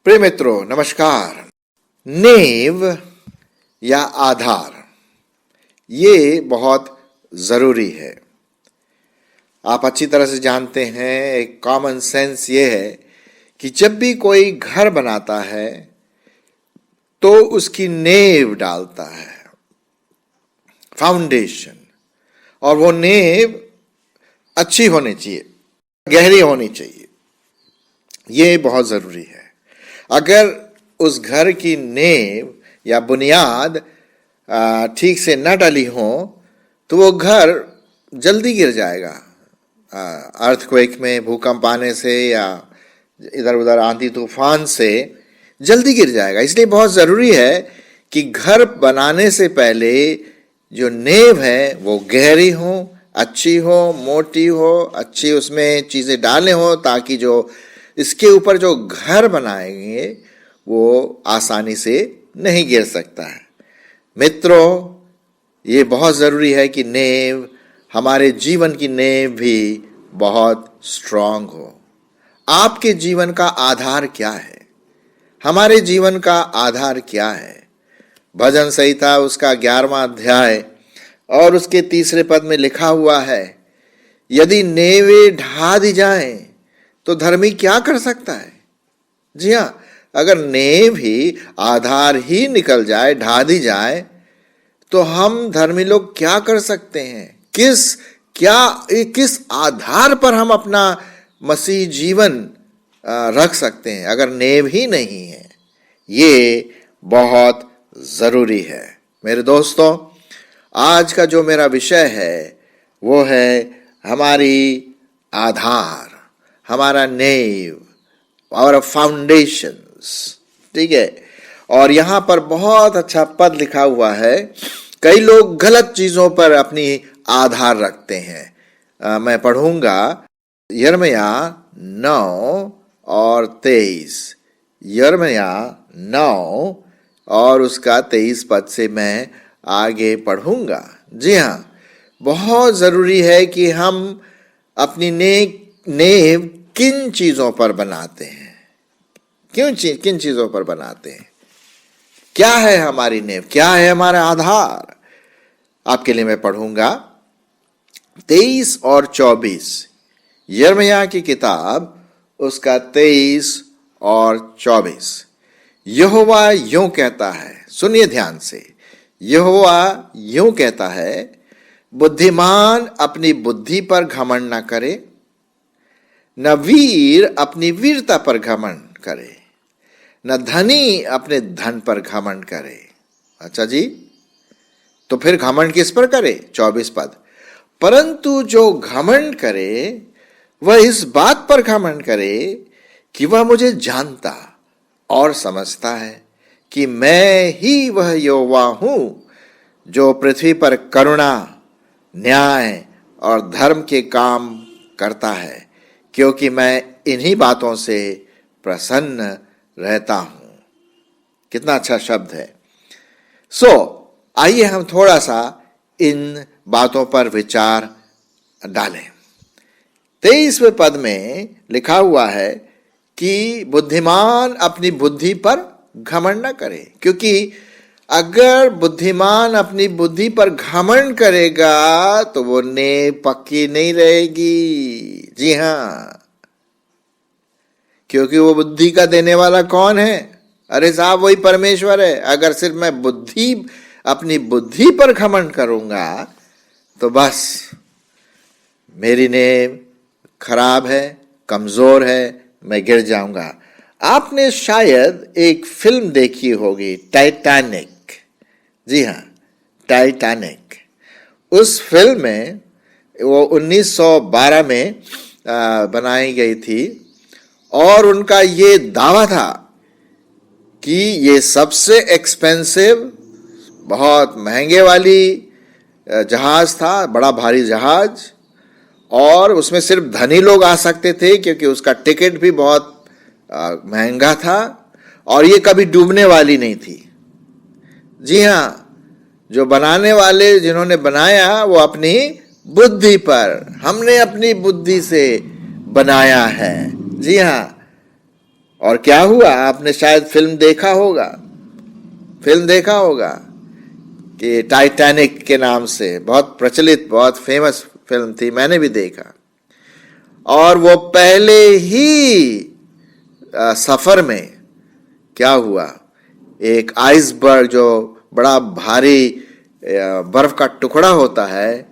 प्रिय मित्रों नमस्कार। नींव या आधार ये बहुत जरूरी है। आप अच्छी तरह से जानते हैं, एक कॉमन सेंस ये है कि जब भी कोई घर बनाता है तो उसकी नींव डालता है, फाउंडेशन, और वो नींव अच्छी होनी चाहिए, गहरी होनी चाहिए। ये बहुत जरूरी है। अगर उस घर की नींव या बुनियाद ठीक से न डली हो तो वो घर जल्दी गिर जाएगा। अर्थक्वेक में, भूकंप आने से या इधर उधर आंधी तूफान से जल्दी गिर जाएगा। इसलिए बहुत ज़रूरी है कि घर बनाने से पहले जो नींव है वो गहरी हो, अच्छी हो, मोटी हो, अच्छी उसमें चीज़ें डालें हो, ताकि जो इसके ऊपर जो घर बनाएंगे वो आसानी से नहीं गिर सकता है। मित्रों, ये बहुत ज़रूरी है कि नींव, हमारे जीवन की नींव भी बहुत स्ट्रांग हो। आपके जीवन का आधार क्या है? हमारे जीवन का आधार क्या है? भजन संहिता उसका 11वां अध्याय और उसके 3 पद में लिखा हुआ है, यदि नींवें ढा दी जाएं तो धर्मी क्या कर सकता है? जी हाँ, अगर नींव ही, आधार ही निकल जाए, ढा दी जाए, तो हम धर्मी लोग क्या कर सकते हैं? किस आधार पर हम अपना मसीह जीवन रख सकते हैं अगर नींव ही नहीं है? ये बहुत जरूरी है। मेरे दोस्तों, आज का जो मेरा विषय है वो है हमारी आधार, हमारा नींव, और फाउंडेशंस। ठीक है, और यहां पर बहुत अच्छा पद लिखा हुआ है। कई लोग गलत चीजों पर अपनी आधार रखते हैं। मैं पढ़ूंगा यिर्मयाह 9 और 23। यिर्मयाह 9 और उसका 23 पद से मैं आगे पढ़ूंगा। जी हाँ, बहुत जरूरी है कि हम अपनी नींव किन चीजों पर बनाते हैं, किन चीजों पर बनाते हैं, क्या है हमारी नींव, क्या है हमारा आधार। आपके लिए मैं पढ़ूंगा 23 और 24, यिर्मयाह की किताब उसका 23 और 24। यहोवा यूं कहता है, सुनिए ध्यान से, यहोवा यूं कहता है, बुद्धिमान अपनी बुद्धि पर घमंड न करे, न वीर अपनी वीरता पर घमंड करे, न धनी अपने धन पर घमंड करे। अच्छा जी, तो फिर घमंड किस पर करे? 24 पद, परंतु जो घमंड करे वह इस बात पर घमंड करे कि वह मुझे जानता और समझता है कि मैं ही वह यहोवा हूं जो पृथ्वी पर करुणा, न्याय और धर्म के काम करता है, क्योंकि मैं इन्हीं बातों से प्रसन्न रहता हूं। कितना अच्छा शब्द है। आइए हम थोड़ा सा इन बातों पर विचार डालें। 23वें पद में लिखा हुआ है कि बुद्धिमान अपनी बुद्धि पर घमंड न करे, क्योंकि अगर बुद्धिमान अपनी बुद्धि पर घमंड करेगा तो वो नींव पक्की नहीं रहेगी। जी हाँ, क्योंकि वो बुद्धि का देने वाला कौन है? अरे साहब, वही परमेश्वर है। अगर सिर्फ मैं अपनी बुद्धि पर घमंड करूंगा तो बस मेरी नींव खराब है, कमजोर है, मैं गिर जाऊंगा। आपने शायद एक फिल्म देखी होगी, टाइटैनिक। जी हाँ, टाइटैनिक। उस फिल्म में वो 1912 में बनाई गई थी और उनका ये दावा था कि ये सबसे एक्सपेंसिव, बहुत महंगे वाली जहाज था, बड़ा भारी जहाज, और उसमें सिर्फ धनी लोग आ सकते थे क्योंकि उसका टिकट भी बहुत महंगा था, और ये कभी डूबने वाली नहीं थी। जी हाँ, जो बनाने वाले, जिन्होंने बनाया, वो अपनी बुद्धि पर, हमने अपनी बुद्धि से बनाया है। जी हाँ, और क्या हुआ, आपने शायद फिल्म देखा होगा कि टाइटैनिक के नाम से बहुत प्रचलित, बहुत फेमस फिल्म थी, मैंने भी देखा। और वो पहले ही सफर में क्या हुआ, एक आइसबर्ग जो बड़ा भारी बर्फ का टुकड़ा होता है,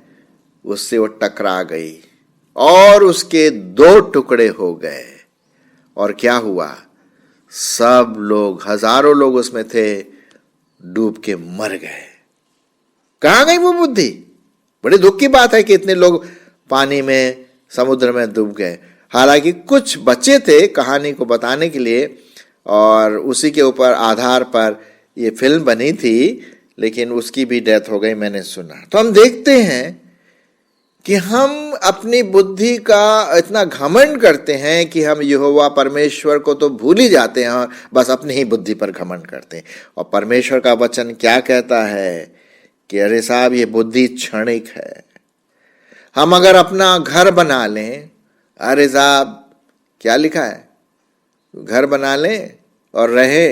उससे वो टकरा गई और उसके 2 टुकड़े हो गए। और क्या हुआ, सब लोग, हजारों लोग उसमें थे, डूब के मर गए। कहां गई वो बुद्धि? बड़ी दुख की बात है कि इतने लोग पानी में, समुद्र में डूब गए। हालांकि कुछ बचे थे कहानी को बताने के लिए, और उसी के ऊपर आधार पर ये फिल्म बनी थी, लेकिन उसकी भी डेथ हो गई, मैंने सुना। तो हम देखते हैं कि हम अपनी बुद्धि का इतना घमंड करते हैं कि हम यहोवा परमेश्वर को तो भूल ही जाते हैं, बस अपनी ही बुद्धि पर घमंड करते हैं। और परमेश्वर का वचन क्या कहता है कि अरे साहब, ये बुद्धि क्षणिक है। हम अगर अपना घर बना लें, अरे साहब क्या लिखा है, घर बना लें और रहे,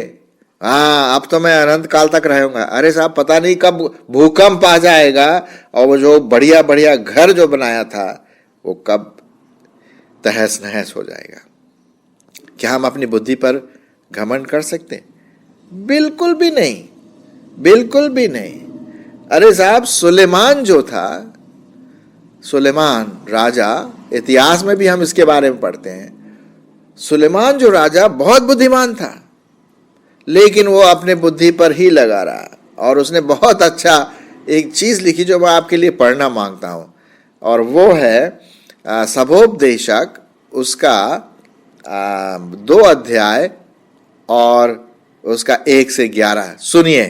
हाँ अब तो मैं अनंत काल तक रहूंगा। अरे साहब, पता नहीं कब भूकंप आ जाएगा और वो जो बढ़िया बढ़िया घर जो बनाया था वो कब तहस नहस हो जाएगा। क्या हम अपनी बुद्धि पर घमंड कर सकते हैं? बिल्कुल भी नहीं, बिल्कुल भी नहीं। अरे साहब, सुलेमान जो था, सुलेमान राजा, इतिहास में भी हम इसके बारे में पढ़ते हैं। सुलेमान जो राजा बहुत बुद्धिमान था, लेकिन वो अपने बुद्धि पर ही लगा रहा, और उसने बहुत अच्छा एक चीज लिखी जो मैं आपके लिए पढ़ना मांगता हूं, और वो है सबोपदेशक, उसका 2 अध्याय और उसका 1 से 11। सुनिए,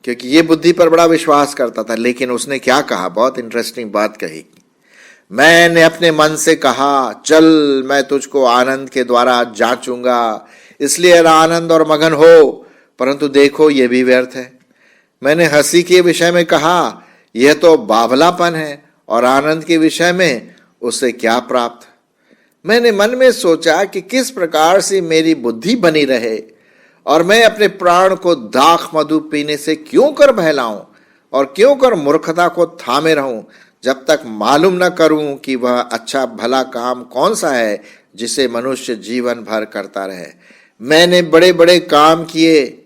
क्योंकि ये बुद्धि पर बड़ा विश्वास करता था, लेकिन उसने क्या कहा, बहुत इंटरेस्टिंग बात कही। मैंने अपने मन से कहा, चल मैं तुझको आनंद के द्वारा जांचूंगा, इसलिए आनंद और मगन हो, परंतु देखो ये भी व्यर्थ है। मैंने हंसी के विषय में कहा, यह तो बावलापन है, और आनंद के विषय में उससे क्या प्राप्त। मैंने मन में सोचा कि किस प्रकार से मेरी बुद्धि बनी रहे, और मैं अपने प्राण को दाख मधु पीने से क्यों कर बहलाऊं, और क्यों कर मूर्खता को थामे रहूं, जब तक मालूम न करूं कि वह अच्छा भला काम कौन सा है जिसे मनुष्य जीवन भर करता रहे। मैंने बड़े बड़े काम किए,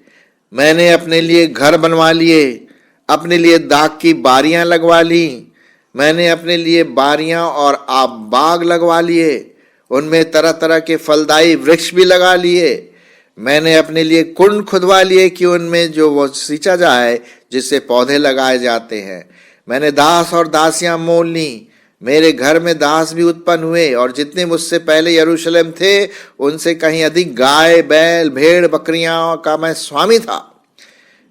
मैंने अपने लिए घर बनवा लिए, अपने लिए दाख की बारियां लगवा ली, मैंने अपने लिए बारियां और बाग लगवा लिए, उनमें तरह तरह के फलदायी वृक्ष भी लगा लिए। मैंने अपने लिए कुंड खुदवा लिए कि उनमें जो वो सींचा जाए, जिससे पौधे लगाए जाते हैं। मैंने दास और दासियां मोल ली, मेरे घर में दास भी उत्पन्न हुए, और जितने मुझसे पहले यरूशलेम थे उनसे कहीं अधिक गाय, बैल, भेड़, बकरियां का मैं स्वामी था।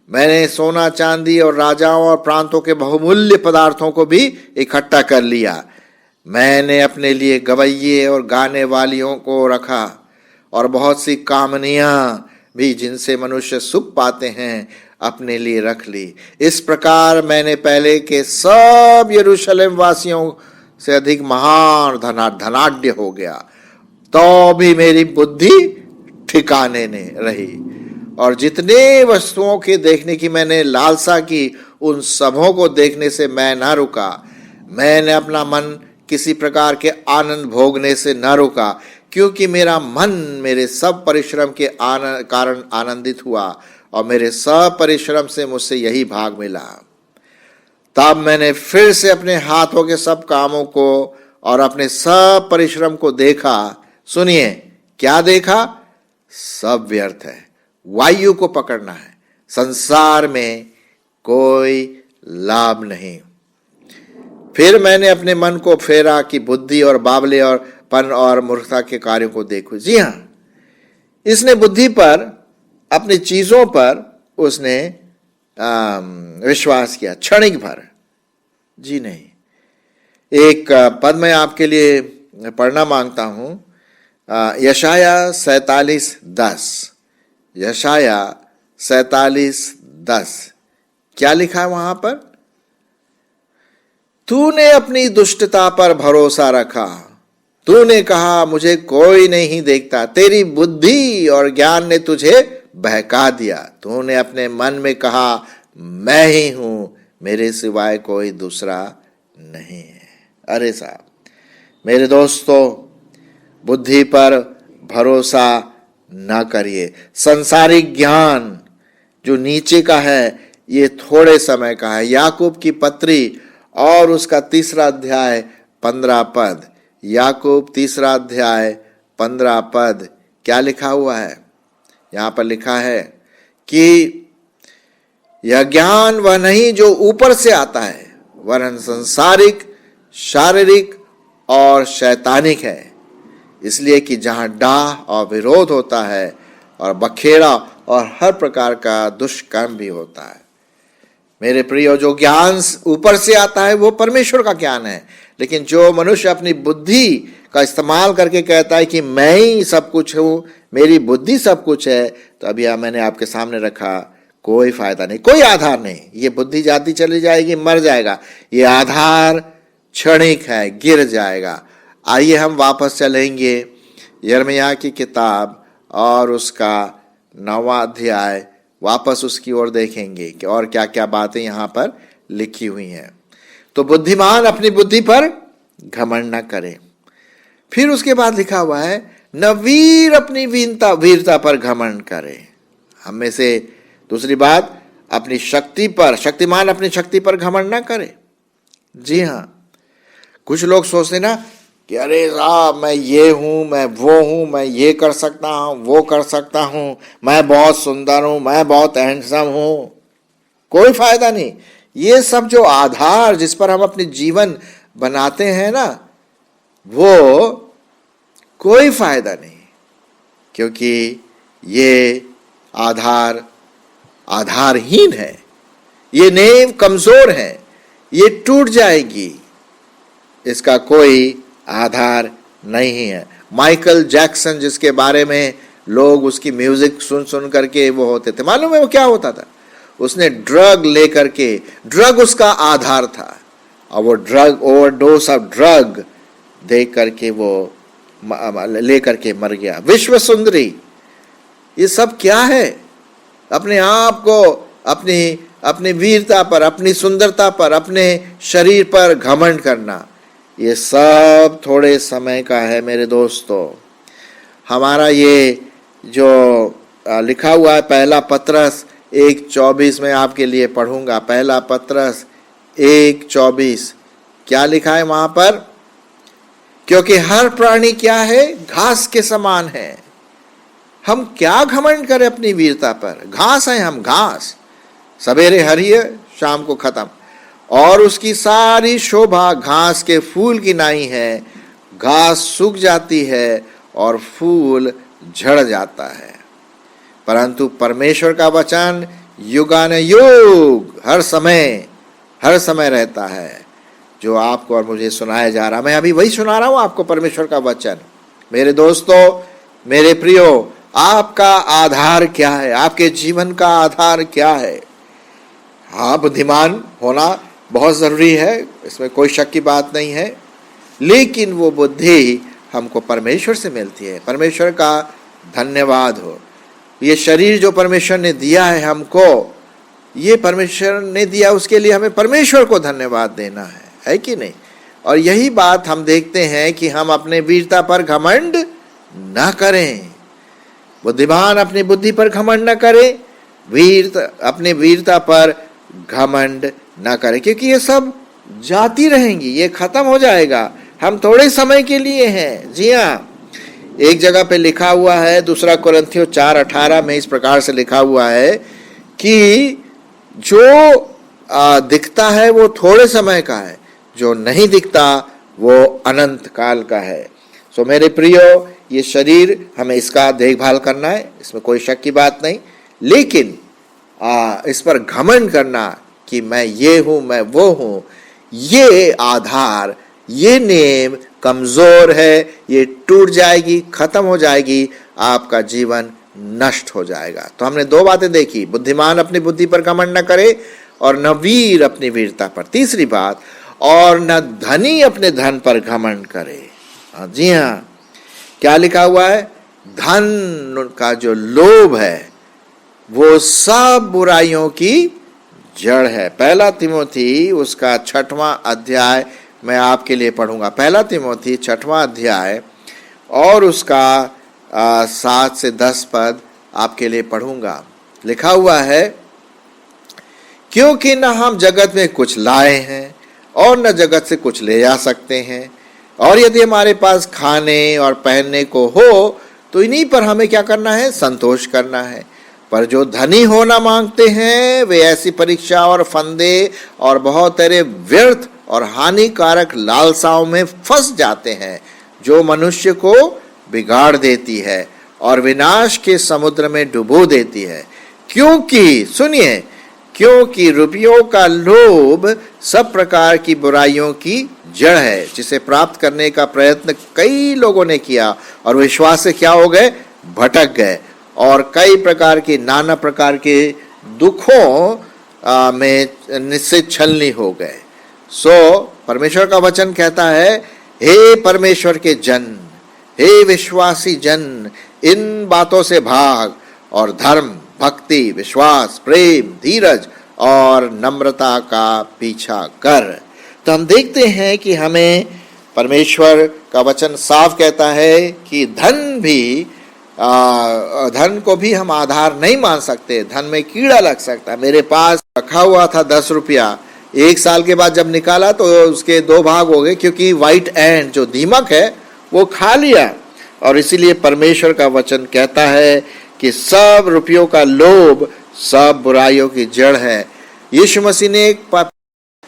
मैंने सोना, चांदी और राजाओं और प्रांतों के बहुमूल्य पदार्थों को भी इकट्ठा कर लिया। मैंने अपने लिए गवैये और गाने वालियों को रखा, और बहुत सी कामनियां भी जिनसे मनुष्य सुख पाते हैं अपने लिए रख ली। इस प्रकार मैंने पहले के सब यरूशलेम वासियों से अधिक महान धनाढ्य हो गया, तो भी मेरी बुद्धि ठिकाने ने रही, और जितने वस्तुओं के देखने की मैंने लालसा की, उन सबों को देखने से मैं न रुका। मैंने अपना मन किसी प्रकार के आनंद भोगने से न रुका, क्योंकि मेरा मन मेरे सब परिश्रम के कारण आनंदित हुआ, और मेरे सब परिश्रम से मुझसे यही भाग मिला। तब मैंने फिर से अपने हाथों के सब कामों को और अपने सब परिश्रम को देखा। सुनिए, क्या देखा? सब व्यर्थ है, वायु को पकड़ना है, संसार में कोई लाभ नहीं। फिर मैंने अपने मन को फेरा कि बुद्धि और बावले और पन और मूर्खता के कार्यों को देखो। जी हाँ, इसने बुद्धि पर, अपनी चीजों पर उसने विश्वास किया, क्षणिक भर। जी नहीं। एक पद मैं आपके लिए पढ़ना मांगता हूं, यशाया 47:10। यशाया 47:10 क्या लिखा है वहां पर? तूने अपनी दुष्टता पर भरोसा रखा, तूने कहा मुझे कोई नहीं देखता, तेरी बुद्धि और ज्ञान ने तुझे बहका दिया। तूने अपने मन में कहा मैं ही हूं, मेरे सिवाय कोई दूसरा नहीं है। अरे साहब, मेरे दोस्तों, बुद्धि पर भरोसा ना करिए। संसारिक ज्ञान जो नीचे का है ये थोड़े समय का है। याकूब की पत्री और उसका 3 अध्याय 15 पद, याकूब 3 अध्याय 15 पद, क्या लिखा हुआ है? यहां पर लिखा है कि यह ज्ञान वह नहीं जो ऊपर से आता है, वरन संसारिक, शारीरिक और शैतानिक है। इसलिए कि जहां डाह और विरोध होता है और बखेड़ा और हर प्रकार का दुष्कर्म भी होता है। मेरे प्रियो, जो ज्ञान ऊपर से आता है वो परमेश्वर का ज्ञान है, लेकिन जो मनुष्य अपनी बुद्धि का इस्तेमाल करके कहता है कि मैं ही सब कुछ हूं, मेरी बुद्धि सब कुछ है, तो अभी मैंने आपके सामने रखा, कोई फायदा नहीं, कोई आधार नहीं। ये बुद्धि जाती चली जाएगी, मर जाएगा। ये आधार क्षणिक है, गिर जाएगा। आइए हम वापस चलेंगे यिर्मयाह की किताब और उसका 9वां अध्याय, वापस उसकी ओर देखेंगे कि और क्या क्या बातें यहाँ पर लिखी हुई हैं। तो बुद्धिमान अपनी बुद्धि पर घमंड न करे। फिर उसके बाद लिखा हुआ है, न वीर अपनी वीरता पर घमंड करे। हम में से दूसरी बात, अपनी शक्ति पर, शक्तिमान अपनी शक्ति पर घमंड ना करे। जी हाँ, कुछ लोग सोचते ना कि अरे साहब मैं ये हूं, मैं वो हूं, मैं ये कर सकता हूं, वो कर सकता हूं, मैं बहुत सुंदर हूं, मैं बहुत हैंडसम हूं। कोई फायदा नहीं। ये सब जो आधार जिस पर हम अपने जीवन बनाते हैं ना, वो कोई फायदा नहीं, क्योंकि ये आधार आधारहीन है। ये नींव कमजोर है, ये टूट जाएगी, इसका कोई आधार नहीं है। माइकल जैक्सन, जिसके बारे में लोग उसकी म्यूजिक सुन सुन करके वो होते थे, मालूम है वो क्या होता था? उसने ड्रग लेकर के, ड्रग उसका आधार था, और वो ड्रग, ओवरडोज ऑफ ड्रग दे करके वो लेकर के मर गया। विश्व सुंदरी, ये सब क्या है? अपने आप को, अपनी वीरता पर, अपनी सुंदरता पर, अपने शरीर पर घमंड करना, ये सब थोड़े समय का है मेरे दोस्तों। हमारा ये जो लिखा हुआ है, पहला पत्रस 1:24 में आपके लिए पढ़ूंगा। पहला पत्रस 1:24, क्या लिखा है वहां पर? क्योंकि हर प्राणी क्या है? घास के समान है। हम क्या घमंड करें अपनी वीरता पर? घास है हम, घास, सवेरे हरी है, शाम को खत्म। और उसकी सारी शोभा घास के फूल की नाई है। घास सूख जाती है और फूल झड़ जाता है, परंतु परमेश्वर का वचन युगानुयुग हर समय रहता है। जो आपको और मुझे सुनाया जा रहा, मैं अभी वही सुना रहा हूं आपको, परमेश्वर का वचन। मेरे दोस्तों, मेरे प्रियो, आपका आधार क्या है? आपके जीवन का आधार क्या है? हाँ, बुद्धिमान होना बहुत जरूरी है, इसमें कोई शक की बात नहीं है, लेकिन वो बुद्धि हमको परमेश्वर से मिलती है। परमेश्वर का धन्यवाद हो। ये शरीर जो परमेश्वर ने दिया है हमको, ये परमेश्वर ने दिया, उसके लिए हमें परमेश्वर को धन्यवाद देना है कि नहीं? और यही बात हम देखते हैं कि हम अपने वीरता पर घमंड ना करें। बुद्धिमान अपनी बुद्धि पर घमंड न करे, अपने वीरता पर घमंड न करे, क्योंकि ये सब जाती रहेंगी, ये खत्म हो जाएगा। हम थोड़े समय के लिए हैं। जी हाँ, एक जगह पे लिखा हुआ है, 2 कुरिन्थियों 4:18 में इस प्रकार से लिखा हुआ है कि जो दिखता है वो थोड़े समय का है, जो नहीं दिखता वो अनंत काल का है। सो मेरे प्रियो, ये शरीर, हमें इसका देखभाल करना है, इसमें कोई शक की बात नहीं, लेकिन इस पर घमंड करना कि मैं ये हूं, मैं वो हूं, ये आधार, ये नींव कमजोर है, ये टूट जाएगी, खत्म हो जाएगी, आपका जीवन नष्ट हो जाएगा। तो हमने 2 बातें देखी, बुद्धिमान अपनी बुद्धि पर घमंड न करे और न वीर अपनी वीरता पर। तीसरी बात, और न धनी अपने धन पर घमंड करे। हाँ जी हाँ, क्या लिखा हुआ है? धन का जो लोभ है वो सब बुराइयों की जड़ है। पहला तिमोथी उसका 6वां अध्याय मैं आपके लिए पढ़ूंगा। पहला तिमोथी 6वां अध्याय और उसका 7 से 10 पद आपके लिए पढ़ूंगा। लिखा हुआ है, क्योंकि न हम जगत में कुछ लाए हैं और न जगत से कुछ ले जा सकते हैं, और यदि हमारे पास खाने और पहनने को हो तो इन्हीं पर हमें क्या करना है? संतोष करना है। पर जो धनी होना मांगते हैं वे ऐसी परीक्षा और फंदे और बहुत सारे व्यर्थ और हानिकारक लालसाओं में फंस जाते हैं, जो मनुष्य को बिगाड़ देती है और विनाश के समुद्र में डुबो देती है। क्योंकि सुनिए, क्योंकि रुपयों का लोभ सब प्रकार की बुराइयों की जड़ है, जिसे प्राप्त करने का प्रयत्न कई लोगों ने किया और विश्वास से क्या हो गए? भटक गए, और कई प्रकार के नाना प्रकार के दुखों में निश्चित छलनी हो गए। सो परमेश्वर का वचन कहता है, हे परमेश्वर के जन, हे विश्वासी जन, इन बातों से भाग और धर्म, भक्ति, विश्वास, प्रेम, धीरज और नम्रता का पीछा कर। तो हम देखते हैं कि हमें परमेश्वर का वचन साफ कहता है कि धन को भी हम आधार नहीं मान सकते। धन में कीड़ा लग सकता है। मेरे पास रखा हुआ था 10 रुपया, 1 साल के बाद जब निकाला तो उसके 2 भाग हो गए, क्योंकि व्हाइट एंड जो दीमक है वो खा लिया। और इसीलिए परमेश्वर का वचन कहता है कि सब रुपयों का लोभ सब बुराइयों की जड़ है। यीशु मसीह ने एक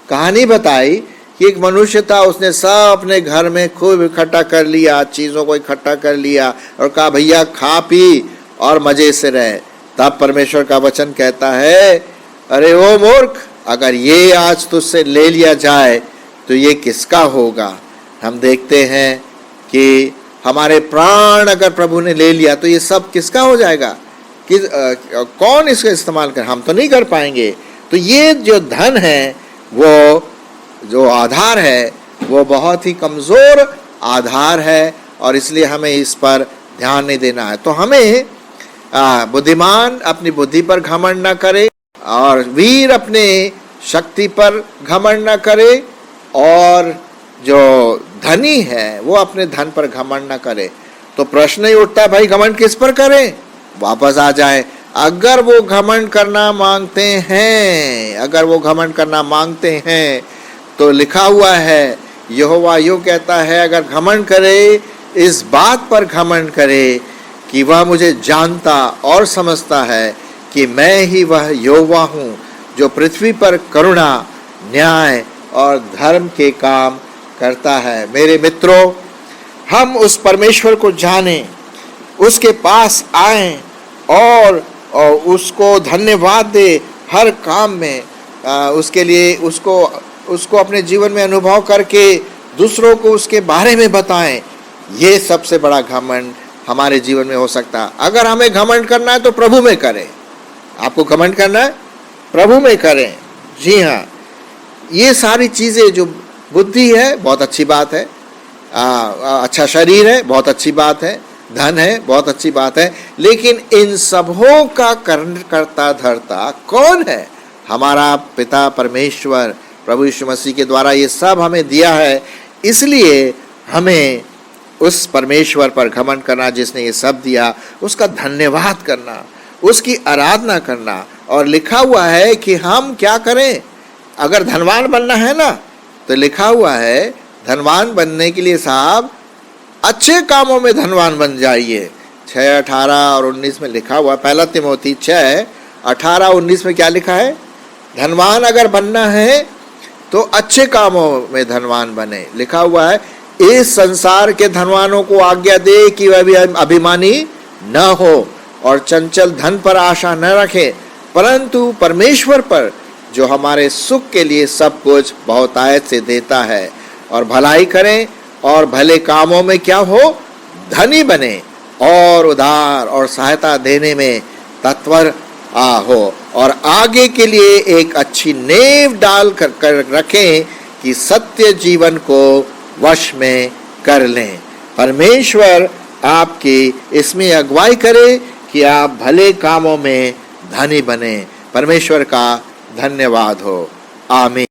कहानी बताई कि एक मनुष्य था, उसने सब अपने घर में खूब इकट्ठा कर लिया, चीज़ों को इकट्ठा कर लिया और कहा भैया खा पी और मज़े से रहे। तब परमेश्वर का वचन कहता है, अरे ओ मूर्ख, अगर ये आज तुझसे ले लिया जाए तो ये किसका होगा? हम देखते हैं कि हमारे प्राण अगर प्रभु ने ले लिया तो ये सब किसका हो जाएगा? कौन इसका इस्तेमाल कर? हम तो नहीं कर पाएंगे। तो ये जो धन है, वो जो आधार है, वो बहुत ही कमज़ोर आधार है, और इसलिए हमें इस पर ध्यान नहीं देना है। तो हमें बुद्धिमान अपनी बुद्धि पर घमंड न करे, और वीर अपने शक्ति पर घमंड न करे, और जो धनी है वो अपने धन पर घमंड न करे। तो प्रश्न ही उठता है, भाई घमंड किस पर करें? वापस आ जाए। अगर वो घमंड करना मांगते हैं, अगर वो घमंड करना मांगते हैं तो लिखा हुआ है, यहोवा यूँ कहता है, अगर घमंड करे, इस बात पर घमंड करे कि वह मुझे जानता और समझता है कि मैं ही वह यहोवा हूँ, जो पृथ्वी पर करुणा, न्याय और धर्म के काम करता है। मेरे मित्रों, हम उस परमेश्वर को जानें, उसके पास आएं और उसको धन्यवाद दे हर काम में, उसके लिए उसको अपने जीवन में अनुभव करके दूसरों को उसके बारे में बताएं। ये सबसे बड़ा घमंड हमारे जीवन में हो सकता है। अगर हमें घमंड करना है तो प्रभु में करें। आपको घमंड करना है, प्रभु में करें। जी हाँ, ये सारी चीज़ें, जो बुद्धि है बहुत अच्छी बात है, अच्छा शरीर है बहुत अच्छी बात है, धन है बहुत अच्छी बात है, लेकिन इन सबों का करता धरता कौन है? हमारा पिता परमेश्वर, प्रभु यीशु मसीह के द्वारा ये सब हमें दिया है। इसलिए हमें उस परमेश्वर पर घमंड करना जिसने ये सब दिया, उसका धन्यवाद करना, उसकी आराधना करना। और लिखा हुआ है कि हम क्या करें? अगर धनवान बनना है ना, तो लिखा हुआ है धनवान बनने के लिए साहब अच्छे कामों में धनवान बन जाइए। 6, 18 और 19 में लिखा हुआ, पहला तिमोथी 6, 18, 19 में क्या लिखा है? धनवान अगर बनना है तो अच्छे कामों में धनवान बने। लिखा हुआ है, इस संसार के धनवानों को आज्ञा दे कि वह भी अभिमानी न हो और चंचल धन पर आशा न रखे, परंतु परमेश्वर पर, जो हमारे सुख के लिए सब कुछ बहुतायत से देता है, और भलाई करें और भले कामों में क्या हो? धनी बने, और उधार और सहायता देने में तत्पर हो, और आगे के लिए एक अच्छी नींव डाल कर रखें कि सत्य जीवन को वश में कर लें। परमेश्वर आपकी इसमें अगुवाई करे कि आप भले कामों में धनी बने। परमेश्वर का धन्यवाद हो। आमीन।